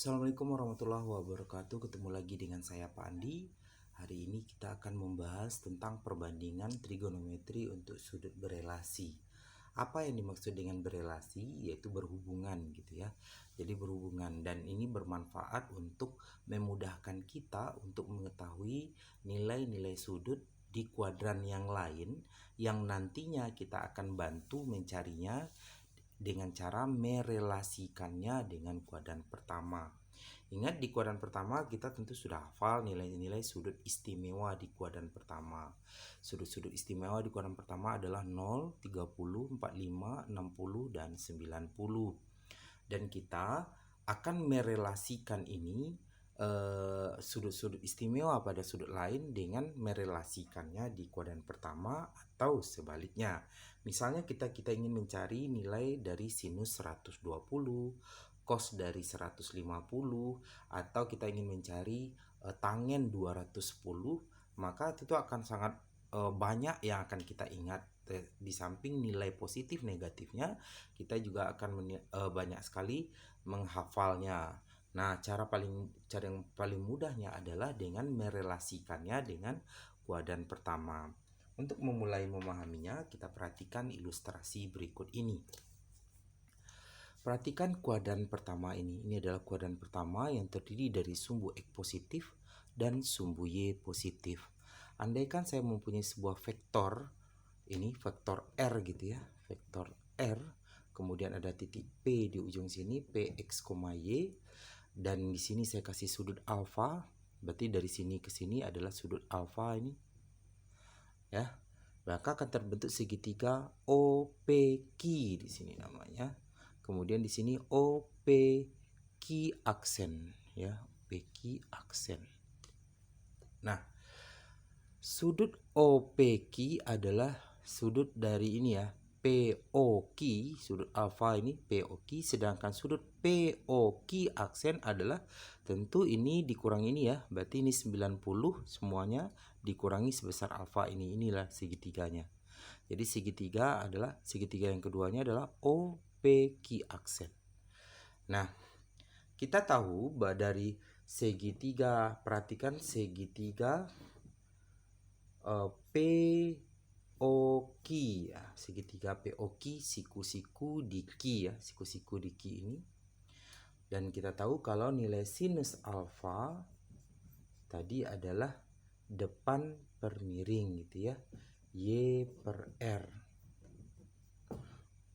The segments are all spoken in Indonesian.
Assalamualaikum warahmatullahi wabarakatuh. Ketemu lagi dengan saya Pak Andi. Hari ini kita akan membahas tentang perbandingan trigonometri untuk sudut berelasi. Apa yang dimaksud dengan berelasi? Yaitu berhubungan gitu ya. Jadi berhubungan, dan ini bermanfaat untuk memudahkan kita untuk mengetahui nilai-nilai sudut di kuadran yang lain yang nantinya kita akan bantu mencarinya dengan cara merelasikannya dengan kuadran pertama. Ingat, di kuadran pertama kita tentu sudah hafal nilai-nilai sudut istimewa di kuadran pertama. Sudut-sudut istimewa di kuadran pertama adalah 0, 30, 45, 60, dan 90. Dan kita akan merelasikan ini sudut-sudut istimewa pada sudut lain dengan merelasikannya di kuadran pertama atau sebaliknya. Misalnya kita ingin mencari nilai dari sinus 120, cos dari 150, atau kita ingin mencari tangen 210, maka itu akan sangat banyak yang akan kita ingat. Di samping nilai positif negatifnya, kita juga akan banyak sekali menghafalnya. Nah, cara yang paling mudahnya adalah dengan merelasikannya dengan kuadran pertama. Untuk memulai memahaminya, kita perhatikan ilustrasi berikut ini. Perhatikan kuadran pertama ini. Ini adalah kuadran pertama yang terdiri dari sumbu X positif dan sumbu Y positif. Andaikan saya mempunyai sebuah vektor, ini vektor R gitu ya, vektor R, kemudian ada titik P di ujung sini, Px, Y, dan di sini saya kasih sudut alfa, berarti dari sini ke sini adalah sudut alfa ini, ya. Maka akan terbentuk segitiga OPQ di sini namanya. Kemudian di sini OPQ aksen, ya, OPQ aksen. Nah, sudut OPQ adalah sudut dari ini ya, POQ, sudut alfa ini POQ, sedangkan sudut POQ aksen adalah tentu ini dikurangi ini ya, berarti ini 90 semuanya dikurangi sebesar alfa ini, inilah segitiganya. Jadi segitiga yang keduanya adalah OPQ aksen. Nah, kita tahu bahwa dari segitiga, perhatikan segitiga POQ ya, segitiga POQ, siku-siku di Q ya, siku-siku di Q ini. Dan kita tahu kalau nilai sinus alfa tadi adalah depan per miring gitu ya, Y per R.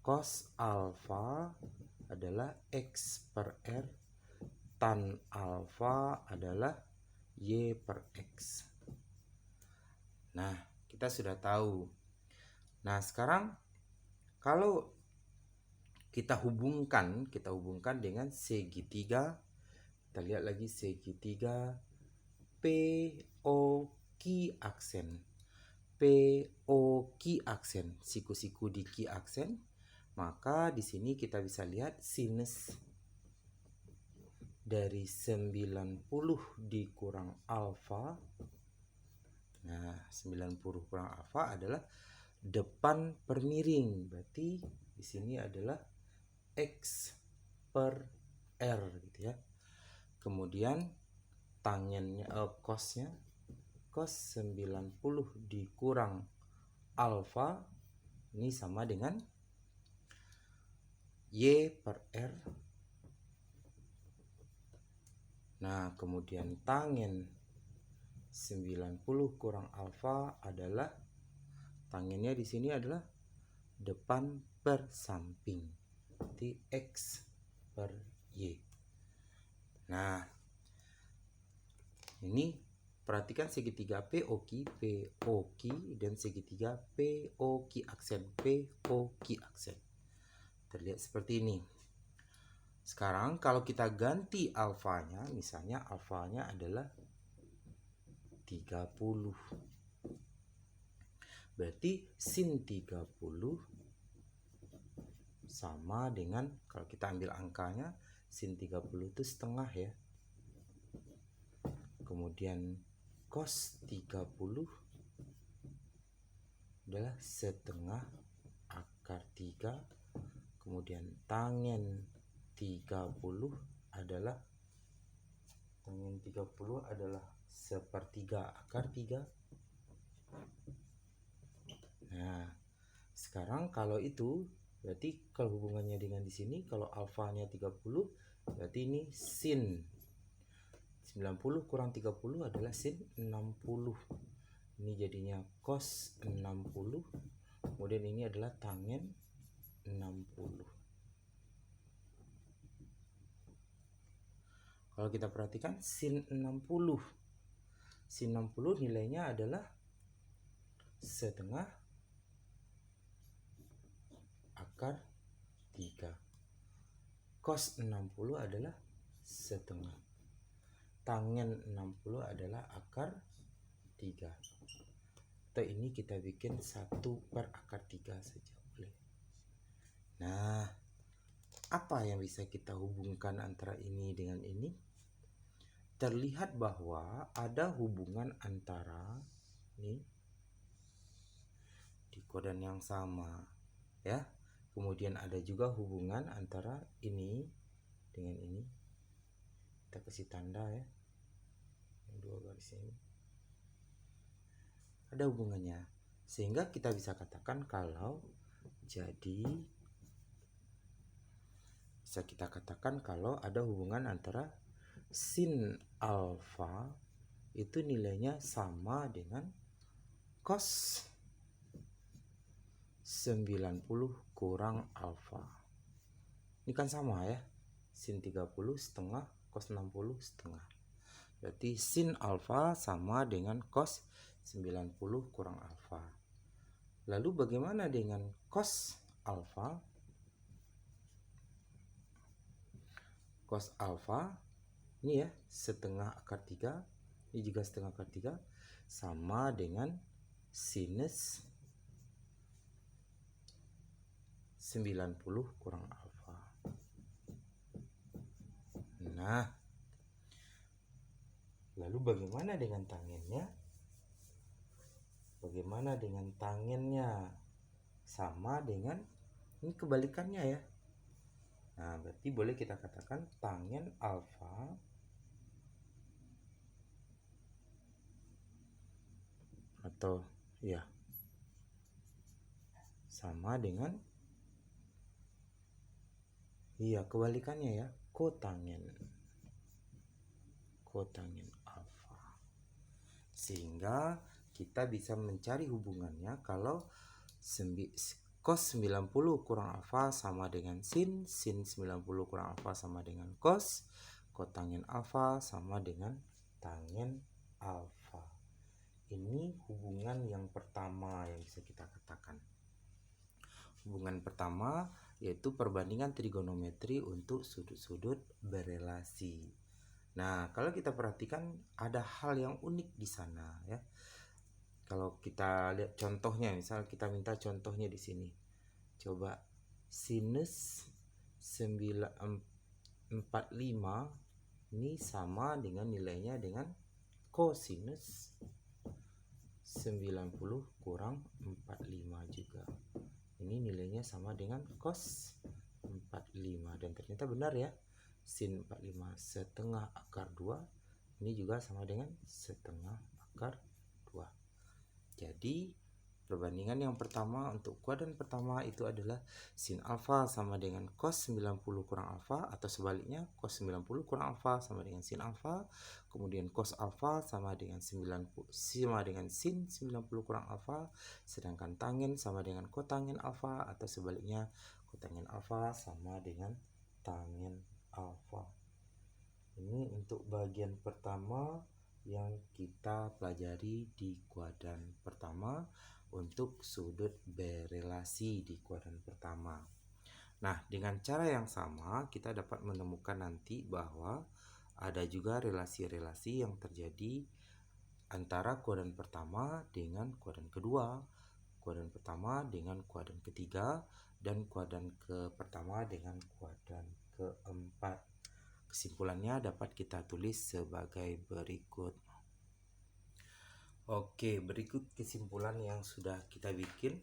Cos alfa adalah X per R, tan alfa adalah Y per X. Nah, kita sudah tahu. Nah, sekarang kalau kita hubungkan dengan segitiga, kita lihat lagi segitiga POQ aksen. POQ aksen, siku-siku di Q aksen, maka di sini kita bisa lihat sinus dari 90 dikurang alfa. Nah, 90 kurang alfa adalah depan per miring. Berarti di sini adalah X per R gitu ya. Kemudian tangennya, cosnya, cos 90 dikurang alfa ini sama dengan Y per R. Nah, kemudian tangen 90 kurang alfa adalah, tangennya di sini adalah depan per samping, berarti X per Y. Nah, ini perhatikan segitiga POQ dan segitiga POQ aksen, POQ aksen. Terlihat seperti ini. Sekarang kalau kita ganti alfanya, misalnya alfanya adalah 30. Berarti sin 30 sama dengan, kalau kita ambil angkanya, sin 30 itu setengah ya. Kemudian cos 30 adalah setengah akar 3. Kemudian tangen 30 adalah Tangen 30 adalah sepertiga akar 3. Nah, sekarang kalau itu berarti kalau hubungannya dengan di sini, kalau alfanya 30 berarti ini sin 90 kurang 30 adalah sin 60. Ini jadinya cos 60. Kemudian ini adalah tangen 60. Kalau kita perhatikan sin 60. Sin 60 nilainya adalah setengah akar 3. Cos 60 adalah setengah. Tangen 60 adalah akar 3. Atau ini kita bikin 1 per akar 3 saja boleh. Nah, apa yang bisa kita hubungkan antara ini dengan ini? Terlihat bahwa ada hubungan antara ini di kodan yang sama, ya. Kemudian ada juga hubungan antara ini dengan ini. Kita kasih tanda ya, yang 2 garis ini. Ada hubungannya, sehingga kita bisa katakan kalau ada hubungan antara sin alfa itu nilainya sama dengan cos 90 kurang alfa. Ini kan sama ya, sin 30 setengah cos 60 setengah. Berarti sin alfa sama dengan cos 90 kurang alfa. Lalu bagaimana dengan cos alfa? Cos alfa ini ya, setengah akar 3, ini juga setengah akar 3, sama dengan sinus 90 kurang alfa. Nah, lalu bagaimana dengan tangennya? Sama dengan ini kebalikannya ya. Nah, berarti boleh kita katakan tangen alfa atau ya sama dengan kebalikannya ya, kotangen alfa. Sehingga kita bisa mencari hubungannya kalau cos 90 kurang alfa sama dengan sin 90 kurang alfa sama dengan cos, kotangen alfa sama dengan tangen alfa. Ini hubungan yang pertama yang bisa kita katakan. Hubungan pertama yaitu perbandingan trigonometri untuk sudut-sudut berelasi. Nah, kalau kita perhatikan ada hal yang unik di sana ya. Kalau kita lihat contohnya, misal kita minta contohnya di sini. Coba sinus 945 ini sama dengan nilainya dengan kosinus 90 kurang 45 juga. Ini nilainya sama dengan cos 45 dan ternyata benar ya. Sin 45 setengah akar 2 ini juga sama dengan setengah akar 2. Jadi perbandingan yang pertama untuk kuadran pertama itu adalah sin alfa sama dengan cos 90 kurang alfa, atau sebaliknya cos 90 kurang alfa sama dengan sin alfa, kemudian cos alfa sama dengan sin 90 kurang alfa, sedangkan tangen sama dengan kotangen alfa, atau sebaliknya kotangen alfa sama dengan tangen alfa. Ini untuk bagian pertama yang kita pelajari di kuadran pertama untuk sudut berelasi di kuadran pertama. Nah, dengan cara yang sama kita dapat menemukan nanti bahwa ada juga relasi-relasi yang terjadi antara kuadran pertama dengan kuadran kedua, kuadran pertama dengan kuadran ketiga, dan kuadran pertama dengan kuadran keempat. Kesimpulannya dapat kita tulis sebagai berikut. Oke, berikut kesimpulan yang sudah kita bikin.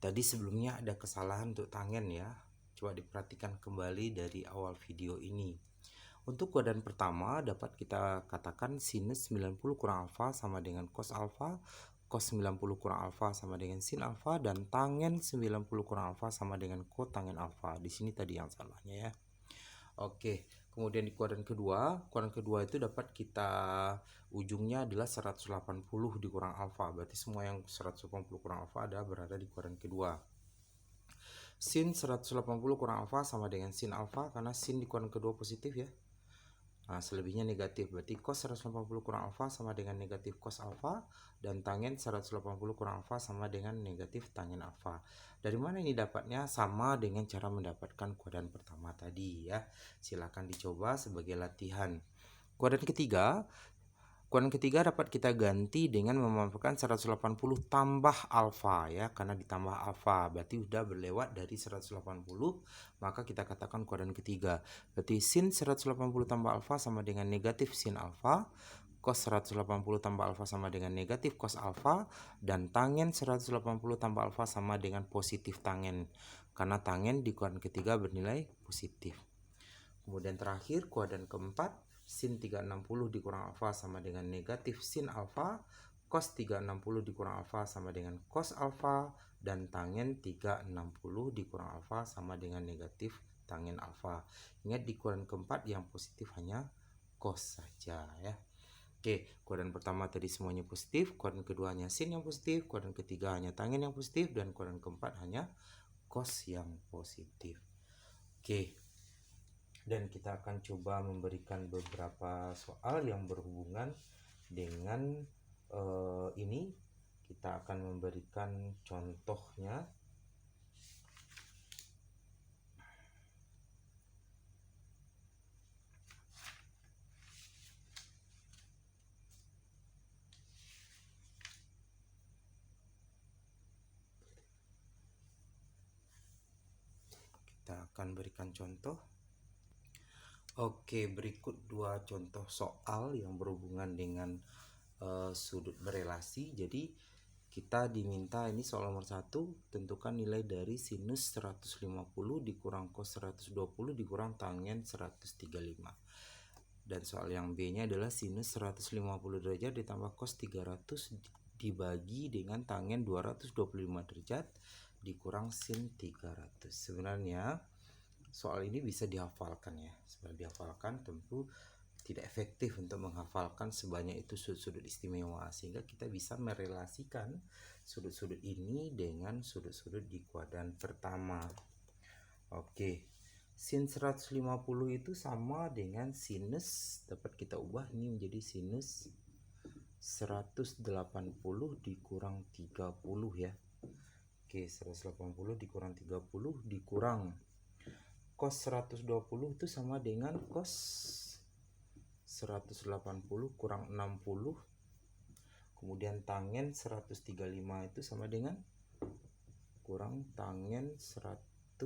Tadi sebelumnya ada kesalahan untuk tangen ya. Coba diperhatikan kembali dari awal video ini. Untuk kuadran pertama dapat kita katakan sinus 90 kurang alfa sama dengan cos alfa, cos 90 kurang alfa sama dengan sin alfa, dan tangen 90 kurang alfa sama dengan kotangen alfa. Di sini tadi yang salahnya ya. Oke, kemudian di kuadran kedua itu dapat kita ujungnya adalah 180 dikurang alfa. Berarti semua yang 180 kurang alfa ada berada di kuadran kedua. Sin 180 kurang alfa sama dengan sin alfa karena sin di kuadran kedua positif ya. Nah, selebihnya negatif. Berarti cos 180 kurang alfa sama dengan negatif cos alfa, dan tangen 180 kurang alfa sama dengan negatif tangen alfa. Dari mana ini dapatnya? Sama dengan cara mendapatkan kuadran pertama tadi ya. Silakan dicoba sebagai latihan. Kuadran ketiga dapat kita ganti dengan memanfaatkan 180 tambah alfa ya, karena ditambah alfa berarti udah berlewat dari 180, maka kita katakan kuadran ketiga. Berarti sin 180 tambah alfa sama dengan negatif sin alfa, cos 180 tambah alfa sama dengan negatif cos alfa, dan tangen 180 tambah alfa sama dengan positif tangen, karena tangen di kuadran ketiga bernilai positif. Kemudian terakhir kuadran keempat, sin 360 dikurang alfa sama dengan negatif sin alfa, cos 360 dikurang alfa sama dengan cos alfa, dan tangen 360 dikurang alfa sama dengan negatif tangen alfa. Ingat di kuadran keempat yang positif hanya cos saja ya. Oke, kuadran pertama tadi semuanya positif, kuadran kedua hanya sin yang positif, kuadran ketiga hanya tangen yang positif, dan kuadran keempat hanya cos yang positif. Oke. Dan kita akan coba memberikan beberapa soal yang berhubungan dengan ini. Kita akan memberikan contohnya. Kita akan berikan contoh. Oke, berikut dua contoh soal yang berhubungan dengan sudut berelasi. Jadi kita diminta ini soal nomor 1, tentukan nilai dari sinus 150 dikurang cos 120 dikurang tangen 135. Dan soal yang B nya adalah sinus 150 derajat ditambah cos 300 dibagi dengan tangen 225 derajat dikurang sin 300. Sebenarnya soal ini bisa dihafalkan ya. Sebenarnya dihafalkan tentu tidak efektif untuk menghafalkan sebanyak itu sudut-sudut istimewa, sehingga kita bisa merelasikan sudut-sudut ini dengan sudut-sudut di kuadran pertama. Oke, sin 150 itu sama dengan sinus, dapat kita ubah ini menjadi sinus 180 dikurang 30 ya. Oke, 180 dikurang 30 dikurang cos 120 itu sama dengan cos 180 kurang 60, kemudian tangen 135 itu sama dengan kurang tangen 180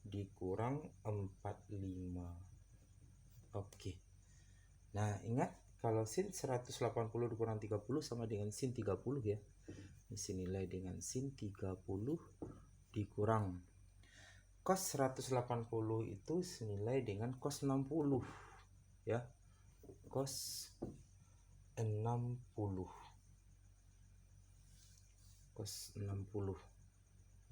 dikurang 45. Oke. Nah, ingat kalau sin 180 dikurang 30 sama dengan sin 30 ya. Isi nilai dengan sin 30 dikurang cos 180 itu senilai dengan cos 60 ya. Cos 60. Cos 60.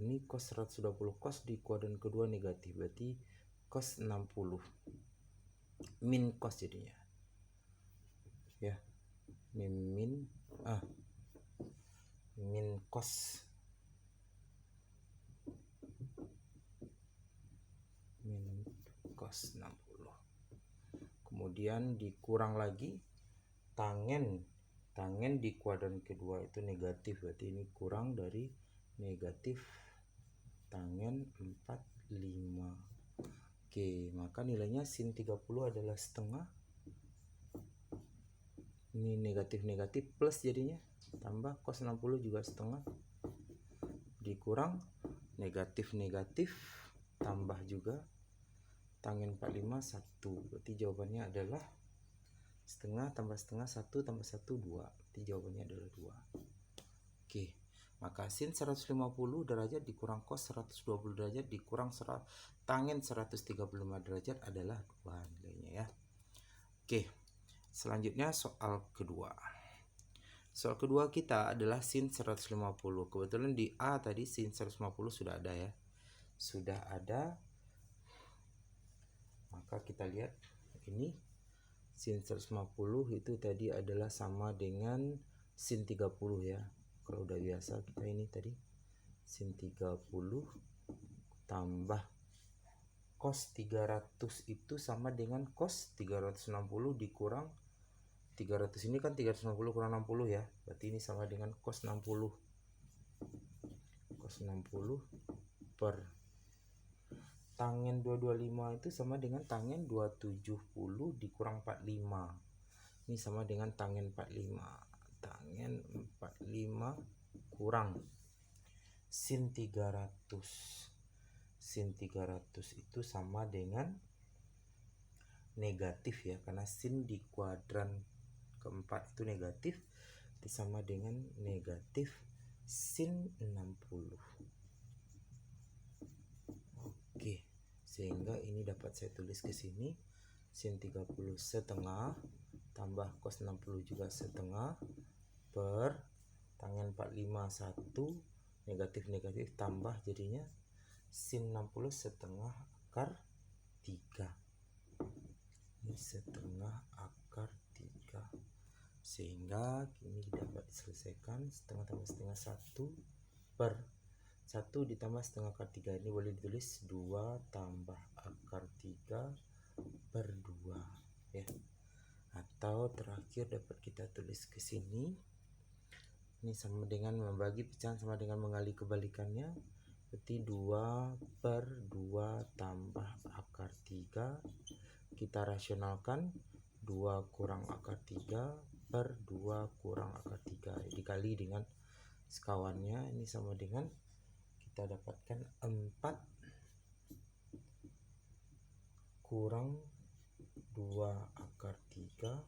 Ini cos 120, cos di kuadran kedua negatif, berarti cos 60 min cos jadinya. Ya. Min cos cos 60. Kemudian dikurang lagi tangen di kuadran kedua itu negatif, berarti ini kurang dari negatif tangen 45. Oke, maka nilainya sin 30 adalah setengah. Ini negatif plus jadinya, tambah cos 60 juga setengah, dikurang negatif tambah juga tangen 45 1. Berarti jawabannya adalah setengah tambah setengah 1 tambah 1 2. Berarti jawabannya adalah 2. Oke. Maka sin 150 derajat dikurang cos 120 derajat dikurang tangen 135 derajat adalah 2 nilainya ya. Oke, selanjutnya soal kedua. Soal kedua kita adalah sin 150. Kebetulan di A tadi sin 150 sudah ada ya. Sudah ada. Maka kita lihat ini sin 150 itu tadi adalah sama dengan sin 30 ya. Kalau udah biasa kita ini tadi sin 30 tambah cos 300 itu sama dengan cos 360 dikurang 300 ini kan 360 kurang 60 ya. Berarti ini sama dengan cos 60. Cos 60 per tangen 225 itu sama dengan tangen 270 dikurang 45. Ini sama dengan tangen 45. Tangen 45 kurang sin 300. Sin 300 itu sama dengan negatif ya, karena sin di kuadran keempat itu negatif, itu sama dengan negatif sin 60. Oke, sehingga ini dapat saya tulis ke sini sin 30 setengah tambah cos 60 juga setengah per tangen 45 1 negatif tambah jadinya sin 60 setengah akar 3. Ini setengah akar 3. Sehingga ini dapat diselesaikan setengah tambah setengah 1 per 1 ditambah setengah akar 3. Ini boleh ditulis 2 tambah akar 3 per 2 ya. Atau terakhir dapat kita tulis ke sini. Ini sama dengan membagi pecahan sama dengan mengali kebalikannya. Berarti 2 per 2 tambah akar 3. Kita rasionalkan 2 kurang akar 3 per 2 kurang akar 3 dikali dengan sekawannya. Ini sama dengan kita dapatkan 4 kurang 2 akar 3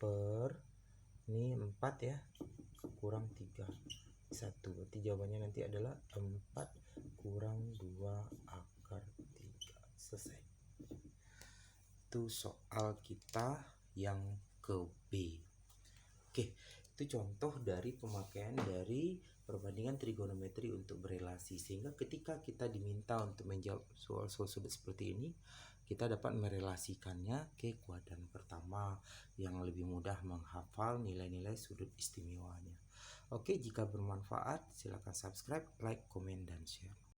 per ini 4 ya kurang 3 1. Berarti jawabannya nanti adalah 4 kurang 2 akar 3. Selesai. Itu soal kita yang ke B. Oke, itu contoh dari pemakaian dari perbandingan trigonometri untuk berelasi, sehingga ketika kita diminta untuk menjawab soal-soal sudut seperti ini, kita dapat merelasikannya ke kuadran pertama yang lebih mudah menghafal nilai-nilai sudut istimewanya. Oke, jika bermanfaat silakan subscribe, like, komen, dan share.